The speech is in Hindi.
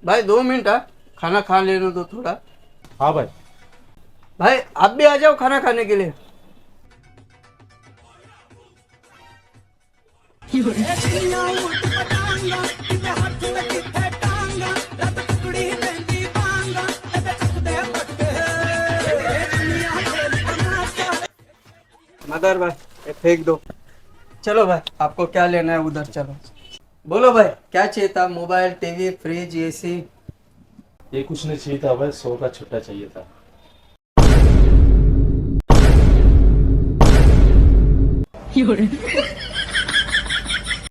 भाई 2 मिनट, हाँ, खाना खा लेने दो थोड़ा। हाँ भाई। भाई आप भी आ जाओ खाना खाने के लिए। मदर भाई, ये फेंक दो। चलो भाई, आपको क्या लेना है उधर चलो। बोलो भाई, क्या चाहिए था? Mobile, TV, fridge, AC? ये कुछ नहीं चाहिए था भाई, 100 का छुट्टा चाहिए था।